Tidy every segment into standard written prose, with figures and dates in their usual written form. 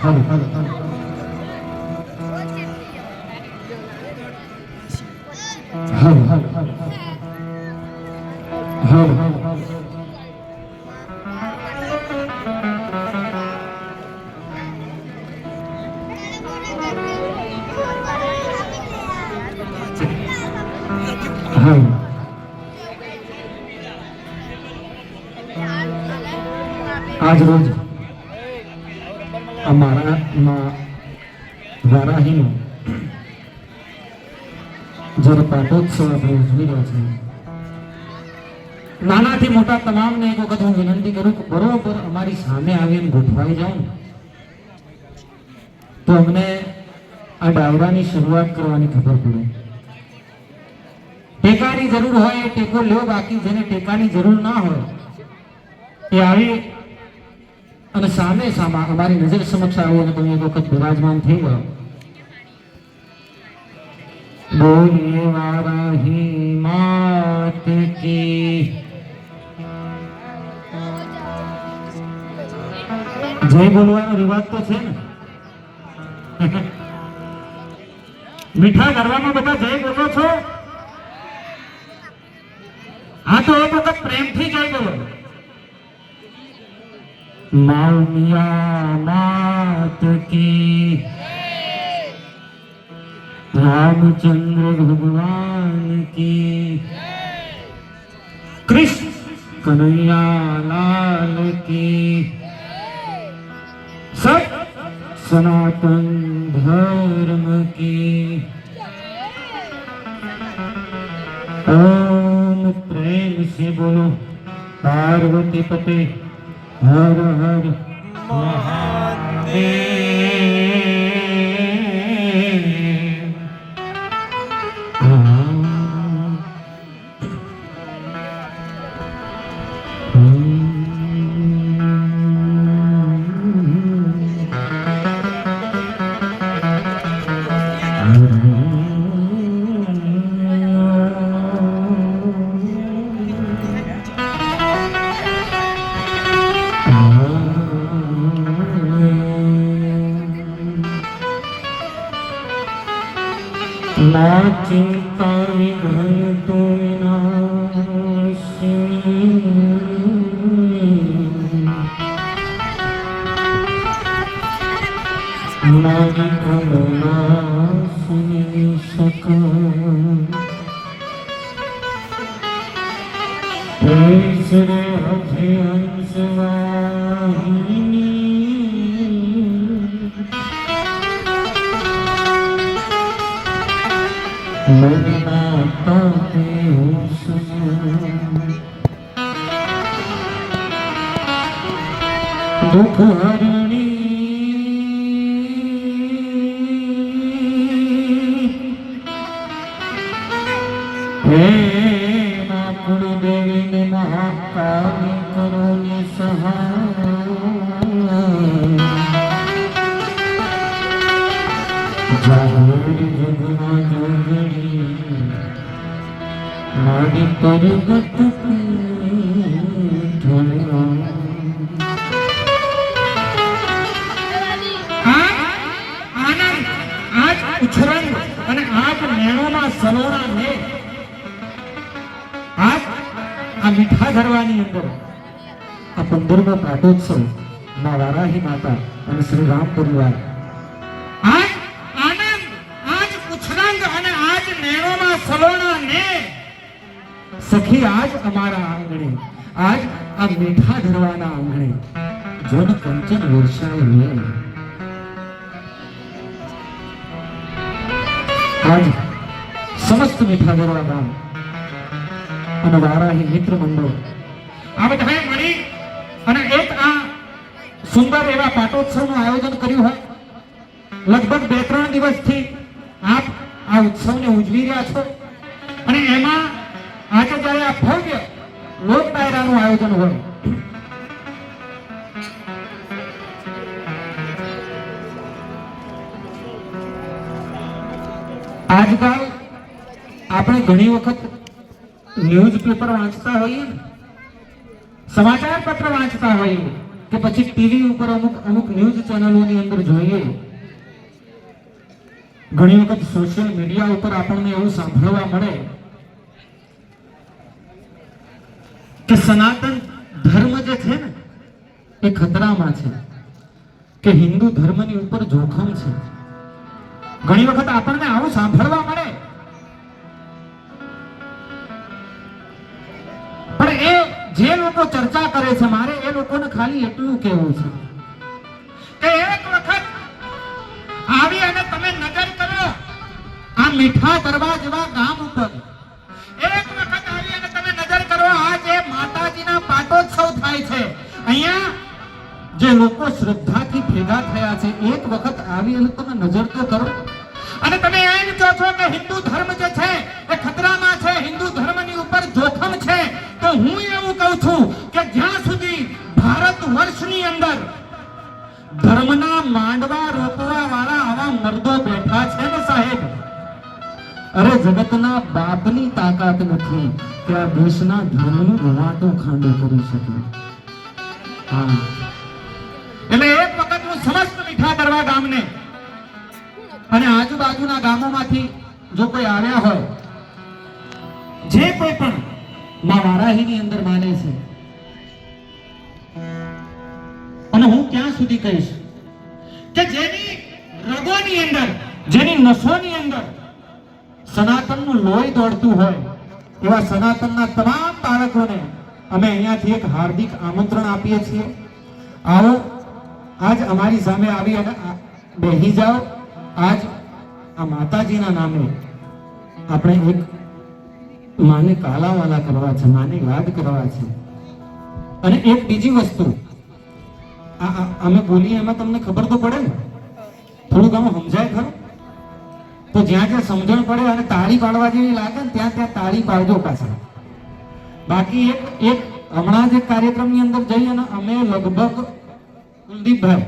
હાલો હાલો હાલો હાલો હાલો હાલો હાલો હાલો હાલો આજ રોજ અમારા વારાહીનો જ્યારે પાટોત્સવ આપણે ઉજવી રહ્યા છીએ, નાનાથી મોટા તમામને એક વખત હું વિનંતી કરું કે બરોબર અમારી સામે આવીને ગોઠવાઈ જાઓ તો અમને આ ડાયરાની શરૂઆત કરવાની ખબર પડે. ટેકાની જરૂર હોય એ ટેકો લ્યો, બાકી જેને ટેકાની જરૂર ના હોય એ આવી અને સામે સામા અમારી નજર સમક્ષ આવો અને તમે એક વખત બિરાજમાન થઈ જાઓ. બોલીએ વારાહી માત કી જય બોલવાનો રિવાજ તો છે ને. મીઠા ગરવામાં બધા જય બોલો છો? હા તો એક વખત પ્રેમથી જય બોલો. માઉમિયા માત કી, रामचंद्र भगवान की, कृष्ण कन्हैया लाल की, सब सनातन धर्म की. ओम प्रेम से बोलो पार्वती पते हर हर महादेव. ना चिंता विघ्न तो विनाशिनी, ना विघ्न नाशिनी सका. ईश्वरे अभिहंस वाहिनी, मरनाता है दुख हरणी, हे मां कुलदेवी ने महाकाली करो ने सहाय. जाहिर जगना जोगणी मारी परगट ઉછરંગ અને આપ નેણોમાં સલોણા ને આપ આ મીઠા ગરવાની અંદર આ 15મો પાટોત્સવ માં વારાહી માતા અને શ્રી રામ પરિવાર આજ આનંદ, આજ ઉછરંગ અને આજ નેણોમાં સલોણા ને સખી આજ અમારા આંગણે, આજ આ મીઠા ગરવાના આંગણે જન કંચન વર્ષાય લે. आज समस्त मीठा गरवा गाम અને વારાહી મિત્ર મંડળ આ બધાએ મળી અને એક આ સુંદર એવા પાટોત્સવનું આયોજન કર્યું હોય. લગભગ 2-3 દિવસથી આપ આ ઉત્સવને ઉજવી રહ્યા છો અને એમાં આજે જ્યારે આ ભવ્ય લોક ડાયરાનું આયોજન હોય, આજકાલ આપણે ઘણી વખત ન્યૂઝ પેપર વાંચતા હોઈએ, સમાચાર પત્ર વાંચતા હોઈએ કે પછી ટીવી ઉપર અમુક અમુક ન્યૂઝ ચેનલોની અંદર જોઈએ, ઘણી વખત સોશિયલ મીડિયા ઉપર આપણને એવું સાંભળવા મળે કે સનાતન ધર્મ જે છે ને એ ખતરામાં છે, કે હિન્દુ ધર્મની ઉપર જોખમ છે. ઘણી વખત આપણને આવું સાંભળવા મળે, પણ એ જે લોકો ચર્ચા કરે છે, મારે એ લોકોને ખાલી એટલું કહેવું છે કે એક વખત આવી અને તમે નજર કરો આ મીઠા દરવા જેવા ગામ ઉપર, એક વખત આવી અને તમે નજર કરો આ જે માતાજીના પાટોત્સવ થાય છે, અહીંયા જે લોકો શ્રદ્ધાથી ભેગા થયા છે, એક વખત આવી અને તમે નજર તો કરો. અને તમે એમ કહો છો કે હિન્દુ ધર્મ જે છે એ ખતરામાં છે, હિન્દુ ધર્મની ઉપર જોખમ છે, તો હું એવું કહું છું કે જ્યાં સુધી ભારત વર્ષની અંદર ધર્મના માંડવા રોપવા વાળા આવા મર્દો બેઠા છે ને સાહેબ, અરે જગતના બાપની તાકાત નથી કે આ દેશના ધર્મનું રવાટો ખાંડો કરી શકે. હા, એટલે એક વખત હું સમસ્ત મીઠા દરવા ગામને અને આજુબાજુના ગામોમાંથી જો કોઈ આવ્યા હોય, જે કોઈ પણ માં વારાહીની અંદર માને છે, અને હું ક્યાં સુધી કહીશ કે જેની રગોની અંદર, જેની નસોની અંદર સનાતનનું લોહી દોડતું હોય, એવા સનાતનના તમામ બાળકોને અમે અહીંયાથી એક હાર્દિક આમંત્રણ આપીએ છીએ. આવો, આજ અમારી સામે આવી અને બેહી જાઓ. આજ આ માતાજીના નામે આપણે એક માને કાલાવાલા કરવા છે, માને યાદ કરવા છે. અને એક બીજી વસ્તુ, અમે બોલીએ એમાં તમને ખબર તો પડે ને, થોડું ઘણું સમજાય ખરું? તો જ્યાં જ્યાં સમજણ પડે અને તાળી પાડવા જેવી લાગે ને ત્યાં ત્યાં તાળી પાડજો પાછા. બાકી એક હમણાં જ કાર્યક્રમની અંદર જઈએ ને અમે લગભગ કુલદીપભાઈ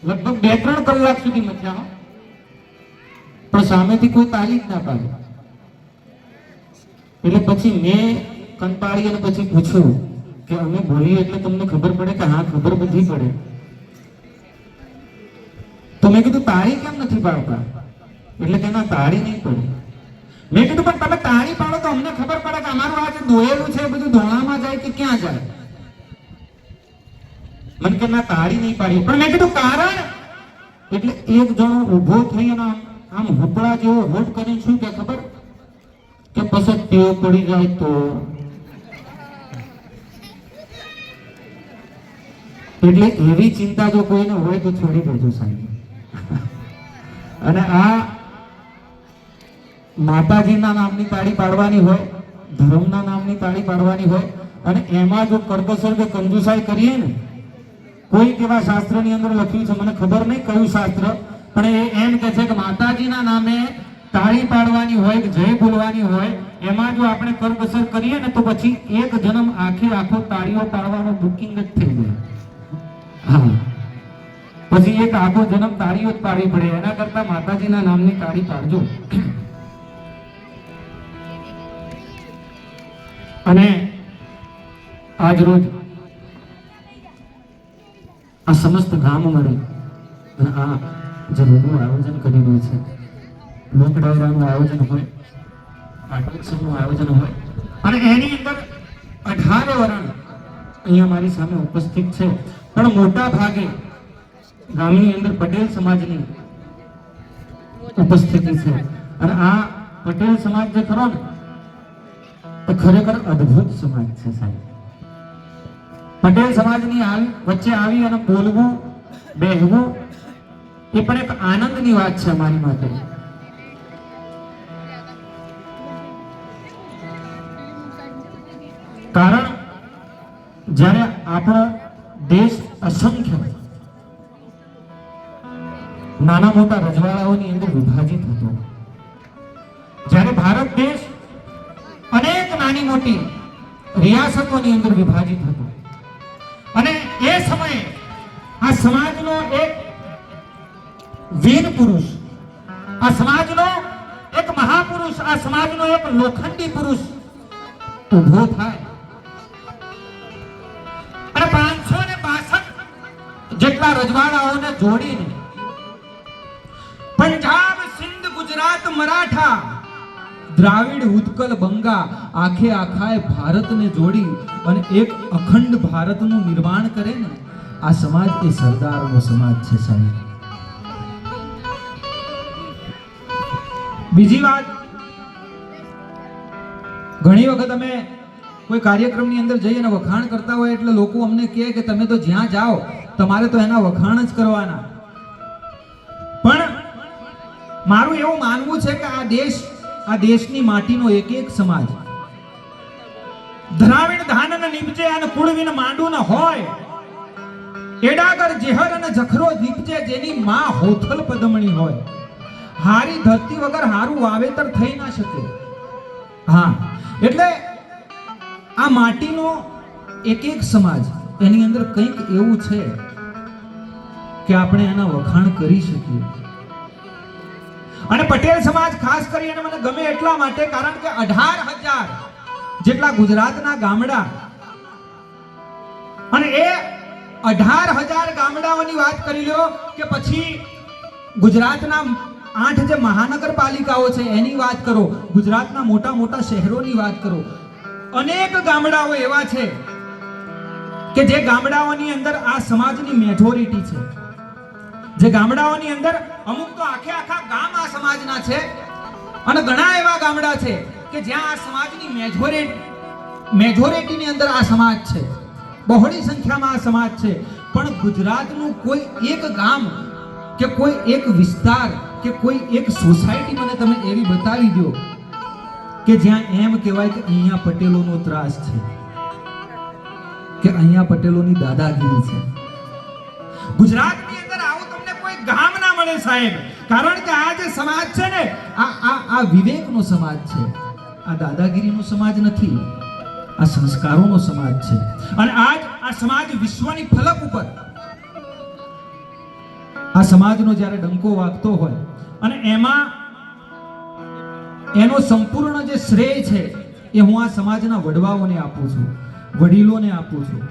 લગભગ 2-3 કલાક સુધી મથ્યા, પણ સામેથી કોઈ તાળી જ ના પાડે. એટલે પછી મેં કંટાળી અને પછી પૂછ્યું કે અમે બોલીએ એટલે તમને ખબર પડે કે હા ખબર બધી પડે, તો મેં કીધું તાળી કેમ નથી પાડતા? એટલે કે ના તાળી નહીં પડે. મેં કીધું પણ તમે તાળી પાડો તો અમને ખબર પડે કે અમારું આ જે દોયેલું છે એ બધું ધોળામાં જાય કે ક્યાં જાય. મને કે ના તાળી નહીં પાડી. પણ મેં કીધું કારણ? એટલે એક જણો ઊભો થઈ અને આમ હુપડા જેવો હોટ કરીને શું કે ખબર કે પછી ટેવ પડી જાય તો. એટલે એવી ચિંતા જો કોઈને હોય તો છોડી દેજો સાહેબ. અને આ માતાજીના નામની તાળી પાડવાની હોય, ધર્મના નામની તાળી પાડવાની હોય, અને એમાં જો કરકસર કે કંજુસાઈ કરીએ ને, કોઈ કેવા શાસ્ત્રની અંદર લખ્યું છે મને ખબર નહીં કયું શાસ્ત્ર, પણ એ એમ કહે છે કે માતાજીના નામે તાળી પાડવાની હોય કે જય બોલવાની હોય, એમાં જો આપણે કરકસર કરીએ ને તો પછી એક જન્મ આખો તાળીઓ પાડવાનો બુકિંગ જ થઈ જાય. હા, પછી એક આખો જન્મ તાળીઓ જ પાડવી પડે. એના કરતા માતાજીના નામની તાળી પાડજો. અને આજ રોજ આ સમસ્ત ગામ મળી અને આ જે રોગનું આયોજન કરી રહ્યું છે, લોક ડાયરાનું આયોજન હોય, પાટોત્સવનું આયોજન હોય, અને એની અંદર 18 વરણ અહીંયા મારી સામે ઉપસ્થિત છે. પણ મોટા ભાગે ગામની અંદર પટેલ સમાજની ઉપસ્થિતિ છે. અને આ પટેલ સમાજ જે ખરો ને એ ખરેખર અદ્ભુત સમાજ છે સાહેબ. પટેલ સમાજની વચ્ચે આવી અને બોલવું, બેહવું એ પણ એક આનંદની વાત છે અમારી માટે. કારણ જ્યારે આપણો દેશ અસંખ્ય નાના મોટા રજવાડાઓની અંદર વિભાજિત હતો, જ્યારે ભારત દેશ અનેક નાની મોટી રિયાસતોની અંદર વિભાજિત હતો, અને એ સમયે આ સમાજનો એક વીર પુરુષ, આ સમાજનો એક મહાપુરુષ, આ સમાજનો એક લોખંડી પુરુષ ઉભો થાય અને 500 રજવાડાઓને જોડીને પંજાબ, સિંધ, ગુજરાત, મરાઠા, દ્રાવિડ, ઉત્કલ, બંગા આખે આખાએ ભારતને જોડી અને એક અખંડ ભારતનું નિર્માણ કરે ને, આ સમાજ એ સરદારનો સમાજ છે સાહેબ. બીજી વાત, ઘણી વખત અમે કોઈ કાર્યક્રમની અંદર જઈને વખાણ કરતા હોય એટલે લોકો અમને કહે કે તમે તો જ્યાં જાઓ તમારે તો એના વખાણ જ કરવાના. પણ મારું એવું માનવું છે કે આ દેશની માટીનો એક એક સમાજ ધરાવીણ ધાન અને નીપજે અને કુળવીન માંડું ન હોય, એડાગર જેહર અને જખરો દીપજે જેની માં હોથલ પદમણી હોય, હારી ધરતી વગર હારું વાવેતર થઈ ના શકે. હા, એટલે આ માટીનો એક એક સમાજ એની અંદર કંઈક એવું છે કે આપણે એના વખાણ કરી શકીએ. અને પટેલ સમાજ ખાસ કરીને મને ગમે એટલા માટે કારણ કે 18,000 જેટલા ગુજરાતના ગામડા અને એ 18,000 ગામડાઓની વાત કરી લો કે પછી ગુજરાતના 8 જે મહાનગરપાલિકાઓ છે એની વાત કરો, ગુજરાતના મોટા મોટા શહેરોની વાત કરો, અનેક ગામડાઓ એવા છે કે જે ગામડાઓની અંદર આ સમાજની મેજોરિટી છે. જે ગામડાઓની અંદર અમુક તો આખે આખા ગામ આ સમાજના છે અને ઘણા એવા ગામડા છે કે જ્યાં આ સમાજની મેજોરિટીની અંદર આ સમાજ છે, બહોળી સંખ્યામાં આ સમાજ છે. પણ ગુજરાતનું કોઈ એક ગામ કે કોઈ એક વિસ્તાર કે કોઈ એક સોસાયટી મને તમે એવી બતાવી દો કે જ્યાં એમ કહેવાય કે અહીંયા પટેલોનો ત્રાસ છે, કે અહીંયા પટેલોની દાદાગીરી છે. ગુજરાતની અંદર આવું તમને કોઈ ગામ ના મળે સાહેબ, કારણ કે આ જે સમાજ છે ને આ વિવેકનો સમાજ છે, આ દાદાગીરીનો સમાજ નથી, આ સંસ્કારોનો સમાજ છે. અને આજ આ સમાજ વિશ્વની ફલક ઉપર આ સમાજનો જ્યારે ડંકો વાગતો હોય અને એમાં એનો સંપૂર્ણ જે શ્રેય છે એ હું આ સમાજના વડવાઓને આપું છું, વડીલોને આપું છું.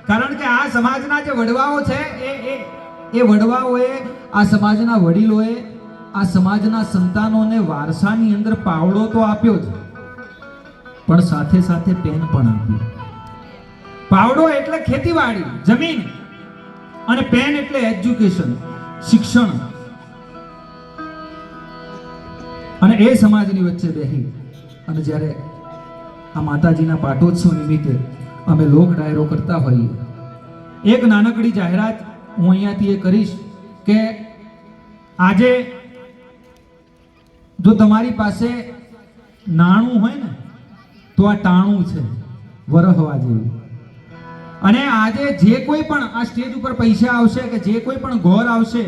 કારણ કે આ સમાજના જે વડવાઓ છે એ વડવાઓએ, આ સમાજના વડીલોએ આ સમાજના સંતાનોને વારસાની અંદર પાવડો તો આપ્યો જ, પણ સાથે સાથે પેન પણ આપ્યું. પાવડો એટલે ખેતીવાડી, જમીન, અને પેન એટલે એજ્યુકેશન, શિક્ષણ. અને એ સમાજની વચ્ચે બેહી અને જ્યારે આ માતાજીના પાટોત્સવ નિમિત્તે અમે લોક ડાયરો કરતા હોઈએ, એક નાનકડી જાહેરાત હું અહીંયાથી એ કરીશ કે આજે જો તમારી પાસે નાણું હોય ને તો આ ટાણું છે, વરહવા જેવું. અને આજે જે કોઈ પણ આ સ્ટેજ ઉપર પૈસા આવશે કે જે કોઈ પણ ઘોર આવશે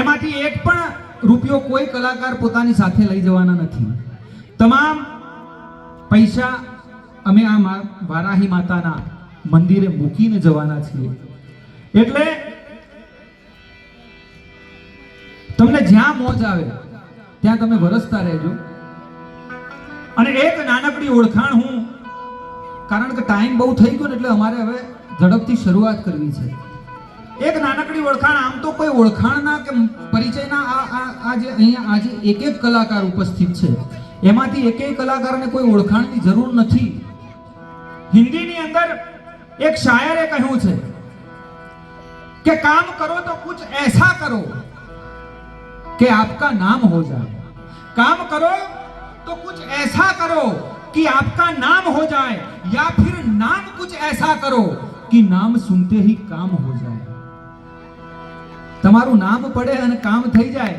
એમાંથી એક પણ રૂપિયો કોઈ કલાકાર પોતાની સાથે લઈ જવાના નથી. તમામ પૈસા અમે આ વારાહી માતાના મંદિરે મૂકીને જવાના છીએ. એટલે તમને જ્યાં મોજ આવે ત્યાં તમે વરસતા રહેજો. અને એક નાનકડી ઓળખાણ હું, કારણ કે ટાઈમ બહુ થઈ ગયો ને એટલે અમારે હવે ઝડપથી શરૂઆત કરવી છે. એક નાનકડી ઓળખાણ, આમ તો કોઈ ઓળખાણના કે પરિચયના આ જે અહીંયા આજે એક એક કલાકાર ઉપસ્થિત છે એમાંથી એક એક કલાકારને કોઈ ઓળખાણની જરૂર નથી. હિન્દીની અંદર એક શાયરે કહ્યું છે કે કામ કરો તો કુછ ऐसा करो कि आपका नाम हो जाए, काम करो तो कुछ ऐसा करो कि आपका नाम हो जाए, या फिर नाम कुछ ऐसा करो कि नाम सुनते ही काम हो जाए. તમારું નામ પડે અને કામ થઈ જાય.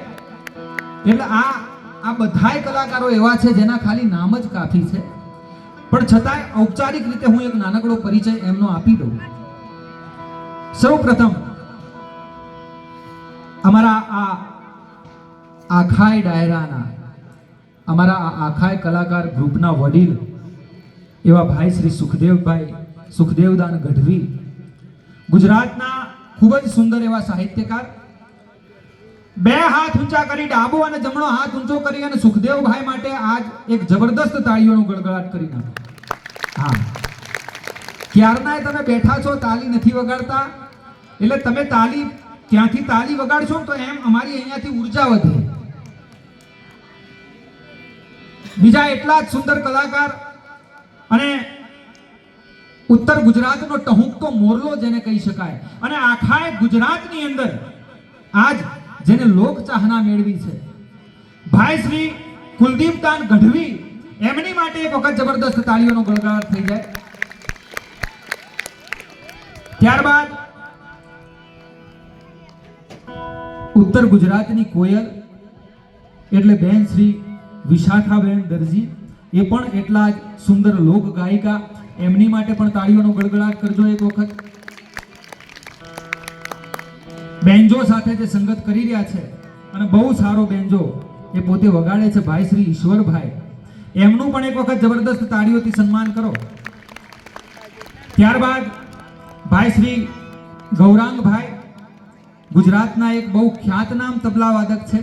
એટલે આ બધાય કલાકારો એવા છે જેના ખાલી નામ જ કાફી છે, પણ છતાંય ઔપચારિક રીતે હું એક નાનકડો પરિચય એમનો આપી દઉં. સૌપ્રથમ અમારા આ આખાય ડાયરાના, અમારા આ આખાય કલાકાર ગ્રુપના વડીલ એવા ભાઈ શ્રી સુખદેવદાન ગઢવી, ગુજરાતના ખૂબ જ સુંદર એવા સાહિત્યકાર. બે હાથ ઊંચા કરી, ડાબો અને જમણો હાથ ઊંચો કરી અને સુખદેવભાઈ માટે આજ એક જબરદસ્ત તાળીઓનો ગળગળાટ કરી નાખો. હા, ક્યારનાય તમે બેઠા છો, તાળી નથી વગાડતા, એટલે તમે તાલી ત્યાંથી તાલી વગાડશો તો એમ અમારી અહીંયાથી ઉર્જા વધે. બીજા એટલા જ સુંદર કલાકાર અને ઉત્તર ગુજરાતનો ટહુકતો મોરલો જેને કહી શકાય અને આખા ગુજરાતની અંદર આજ જેને લોક ચાહના મેળવી છે ભાઈ શ્રી કુલદીપદાન ગઢવી, એમની માટે એક વખત જબરદસ્ત તાળીઓનો ગળગળાટ થઈ જાય. ત્યારબાદ ઉત્તર ગુજરાતની કોયલ એટલે બેન શ્રી વિશાખાબેન દરજી, એ પણ એટલા જ સુંદર લોક ગાયિકા, એમની માટે પણ તાળીઓનો ગળગળાટ કરજો એક વખત. બેન્જો સાથે જે સંગત કરી રહ્યા છે અને બહુ સારો બેન્જો એ પોતે વગાડે છે ભાઈ શ્રી ઈશ્વરભાઈ, એમનું પણ એક વખત જબરદસ્ત તાળીઓથી સન્માન કરો. ત્યારબાદ ભાઈ શ્રી ગૌરાંગભાઈ, ગુજરાતના એક બહુ ખ્યાતનામ તબલા વાદક છે,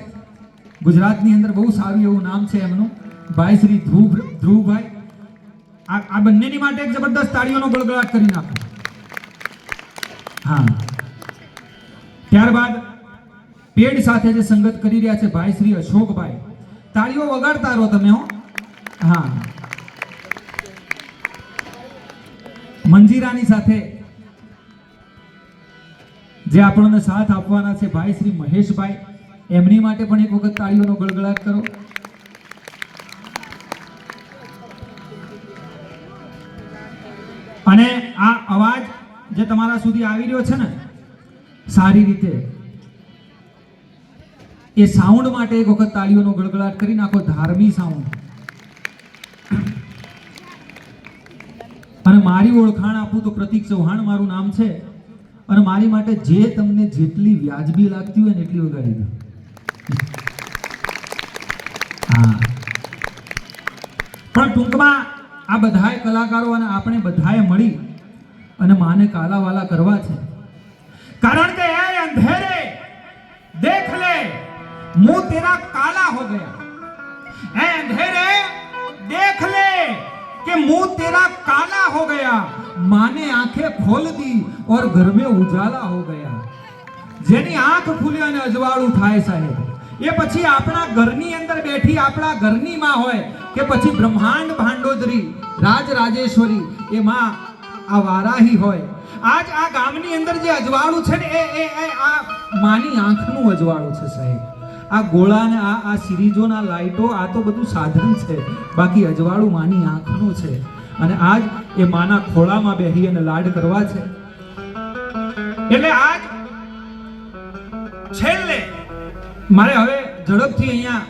ગુજરાતની અંદર બહુ સારું એવું નામ છે એમનું, ભાઈ શ્રી ધ્રુવભાઈ. આ બંનેની માટે એક જબરદસ્ત તાળીઓનો ગળગળાટ કરી નાખો. હા. ત્યારબાદ પેડ સાથે જે સંગત કરી રહ્યા છે ભાઈ શ્રી અશોકભાઈ, તાળીઓ વગાડતા રહો તમે હો. હા. મંજીરાની સાથે જે આપણને સાથ આપવાના છે ભાઈ શ્રી મહેશભાઈ, એમની માટે પણ એક વખત તાળીઓનો ગળગળાટ કરો. અને આ અવાજ જે તમારા સુધી આવી રહ્યો છે ને સારી રીતે, એ સાઉન્ડ માટે એક વખત તાળીઓનો ગળગળાટ કરી નાખો. ધાર્મી સાઉન્ડ. અને મારી ઓળખાણ આપું તો પ્રતીક ચૌહાણ મારું નામ છે અને મારી માટે જે તમને જેટલી વ્યાજબી લાગતી હોય ને એટલી વગાડી દો. હા. પણ ટૂંકમાં આ બધાય કલાકારો અને આપણે બધાએ મળી અને માને કાલાવાલા કરવા છે, કારણ કે એ અંધેરે દેખ લે मुंह तेरा काला हो गया, ऐ अंधेरे देख ले कि मुंह तेरा काला हो गया, माने आंखें खोल दी और घर में उजाला हो गया. જેની આંખ ખુલી અને અજવાળું થાય સાહેબ, એ પછી આપણા ઘરની અંદર બેઠી આપણા ઘરની માં હોય કે પછી બ્રહ્માંડ ભાંડોદરી રાજ રાજેશ્વરી, એ માં આ વારાહી હોય. આજ આ ગામની અંદર જે અજવાળું છે ને એ આ માની આંખનું અજવાળું છે સાહેબ. આ ગોળા ને આ સિરીઝોના લાઈટો, આ તો બધું સાધન છે, બાકી અજવાળું માની આંખનું છે. અને આજ એ માના ખોળામાં બેહી અને લાડ કરવા છે. એટલે આજ છેલ્લે મારે હવે ઝડપથી અહીંયા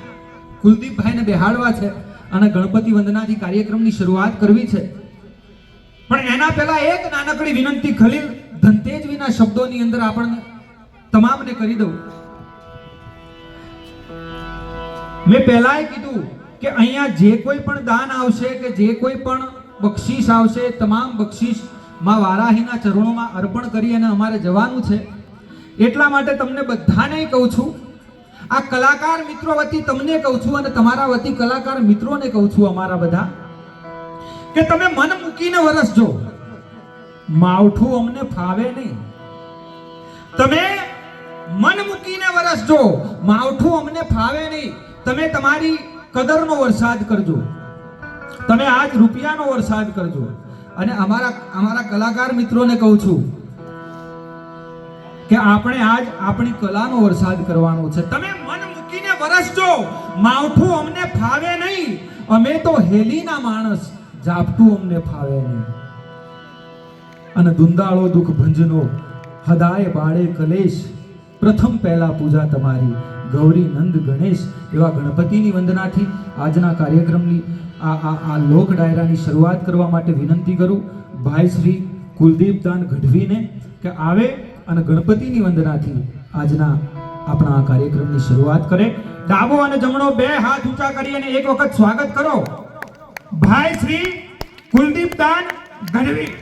કુલદીપભાઈને બેહાડવા છે અને ગણપતિ વંદનાથી કાર્યક્રમની શરૂઆત કરવી છે. પણ એના પહેલા એક નાનકડી વિનંતી ખલીલ ધનતેજવીના શબ્દોની અંદર આપણને તમામને કરી દઉં. મેં પહેલાય કીધું કે અહીંયા જે કોઈ પણ દાન આવશે કે જે કોઈ પણ બક્ષિસ આવશે, તમામ બક્ષિસ માં વારાહીના ચરણોમાં અર્પણ કરી અને અમારે જવાનું છે. એટલા માટે તમને બધાને કહું છું, આ કલાકાર મિત્રો વતી તમને કહું છું અને તમારા વતી કલાકાર મિત્રોને કહું છું, અમારા બધા, કે તમે મન મૂકીને વરસજો. માવઠું અમને ફાવે નહીં. તમે મન મૂકીને વરસજો, માવઠું અમને ફાવે નહીં. તમે તમારી કદરનો વરસાદ કરજો, તમે આજ રૂપિયાનો વરસાદ કરજો. અને અમારા કલાકાર મિત્રોને કહું છું કે આપણે આજ આપણી કલાનો વરસાદ કરવાનો છે. તમે મન મૂકીને વરસજો, માવઠું અમને ફાવે નહીં. અમે તો હેલીના માણસ, ઝાપટું અમને ફાવે નહીં. અને દુંદાળો દુઃખ ભંજનો હદાય બાળે કલેશ, પ્રથમ પહેલા પૂજા તમારી ગૌરી નંદ ગણેશ. એવા ગણપતિની વંદનાથી આજના કાર્યક્રમની આ લોક ડાયરાની શરૂઆત કરવા માટે વિનંતી કરું ભાઈ શ્રી કુલદીપદાન ગઢવીને કે આવે અને ગણપતિની વંદનાથી આજના આપણા આ કાર્યક્રમની શરૂઆત કરે. ડાબો અને જમણો બે હાથ ઊંચા કરી અને એક વખત સ્વાગત કરો ભાઈ શ્રી કુલદીપદાન ગઢવી.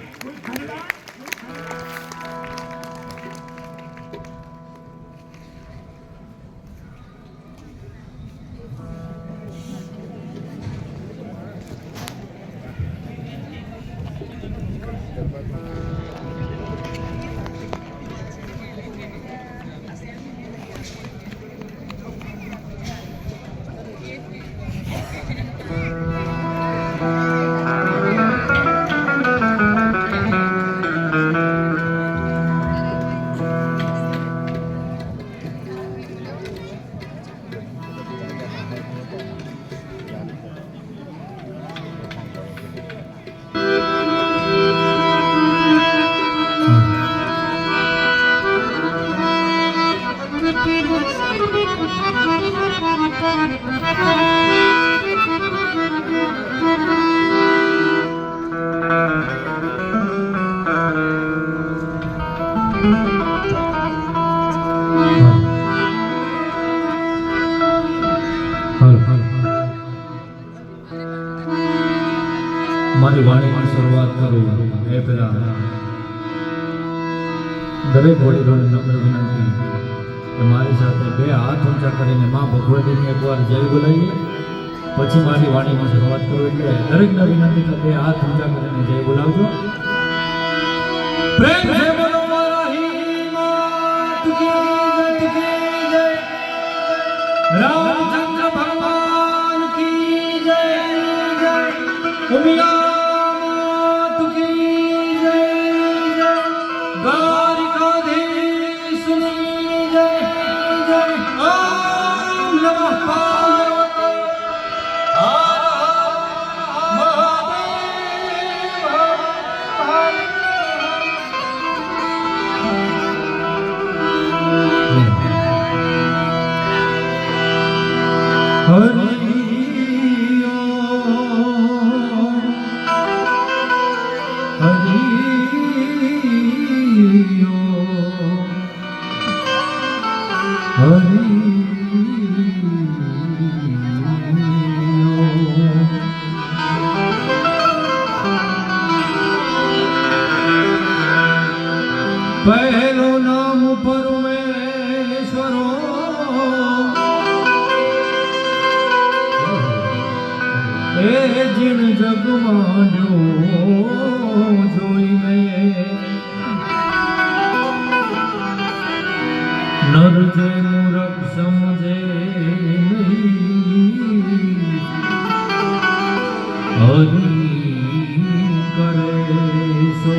મારી વાણીની શરૂઆત કરું એ પહેલા દરેક વડીલોને નમ્ર વિનંતી કે મારી સાથે બે હાથ ઊંચા કરીને માં ભગવતીની એકવાર જય બોલાવીએ, પછી મારી વાણીની શરૂઆત કરું. એટલે દરેકને વિનંતી કે બે હાથ ઊંચા કરીને જય બોલાવજો. પ્રેમ છે બોલો મારી માત કી જય. રામચંદ્ર ભગવાન કી જય જય. ઉમિયા માત કી જય જય. દ્વારિકાધીશની જય જય. ઓમ નમઃ પાર્વતી પહેલો નામ પરમેશ્વરો એ જીણ જગમાં જોઈને નર જે મૂરખ સમજે નહીં, હરી કરે સો.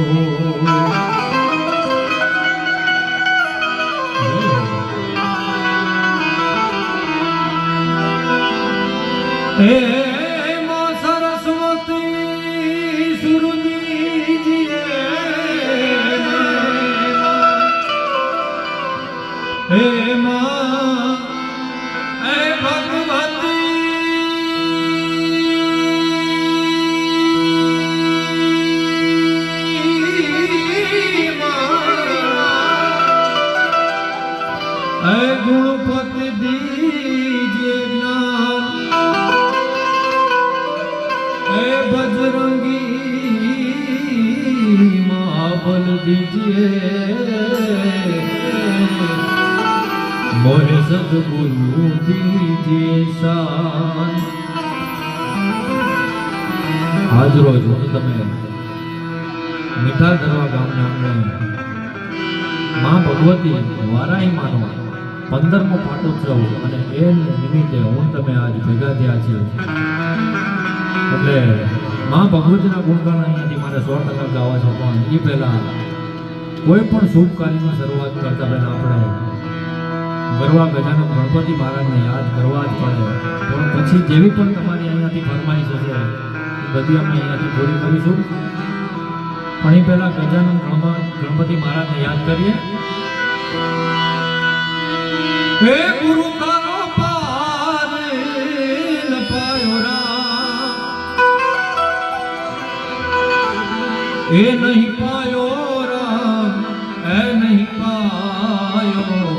હે માં સરસ્વતી સુરતીજીએ, હે માં હે ભગવતી હે ગુણપતિ દીજે જ્ઞાન, હે બજરંગી મહાબલ દીजिए, મોરે સદગુરુ દીજે શાન. આજ રોજ હું તમે મીઠા દરવા ગામના આંગણે માં ભગવતી વારાહી માનો 15મો પાટોત્સવ અને એ નિમિત્તે હું તમે આજ ભેગા થયા છે. એટલે માં ભગવતીના ગુણગાન અહીંયાથી મારે 100% ગાવા છે, પણ એ પહેલા કોઈ પણ શુભ કાર્યની શરૂઆત કરતા પહેલા આપણે ગરવા ગજાનન ગણપતિ મહારાજને યાદ કરવા જ પડે. પણ પછી જેવી પણ તમારી અહીંયાથી ફરમાઈશ હશે એ બધી અમે અહીંયાથી પૂરી કરીશું. પણ એ પહેલા ગજાનન ગણપતિ મહારાજને યાદ કરીએ. હે ગુરુ તારો પાર ન પાયો રામ, એ નહીં પાયો રામ, એ નહીં પાયો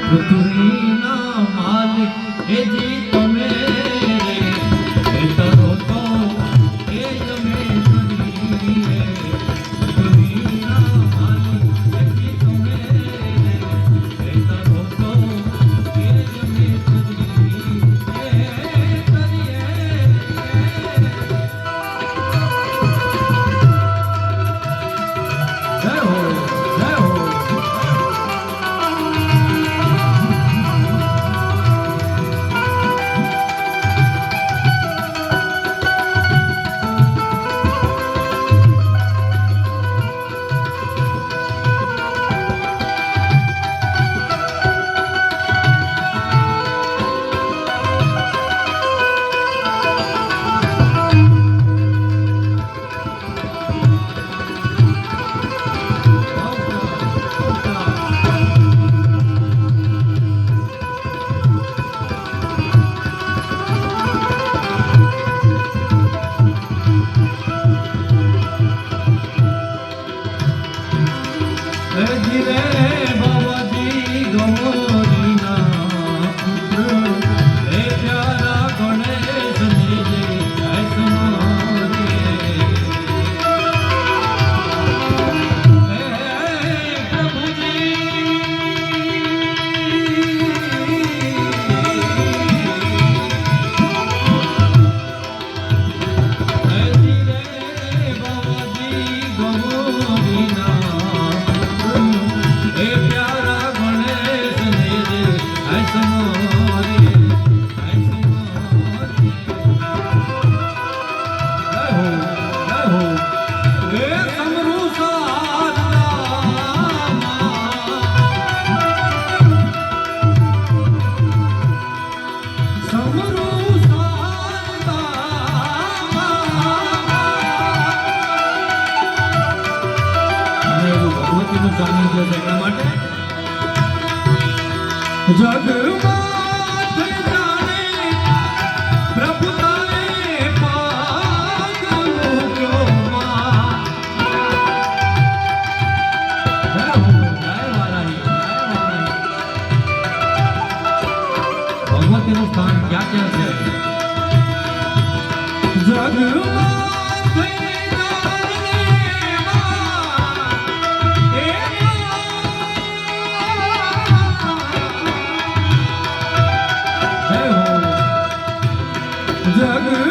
પૃથ્વીના માલિક હે જી તમે રે. હે તરો તો એ તમે કરીએ, પૃથ્વીના માલિક હે જી તમે રે. હે તરો તો એ તમે કરીએ. જય હો જય હો. જગમાં થઈ જાણે પ્રભુ તારે પાગ મૂક્યો માં. જય હો, જય વારાહી, જય વારાહી. ભગવતીનું સ્થાન ક્યાં ક્યાં છે? જગમાં થઈ જાણે માં, એ જય હો. જગ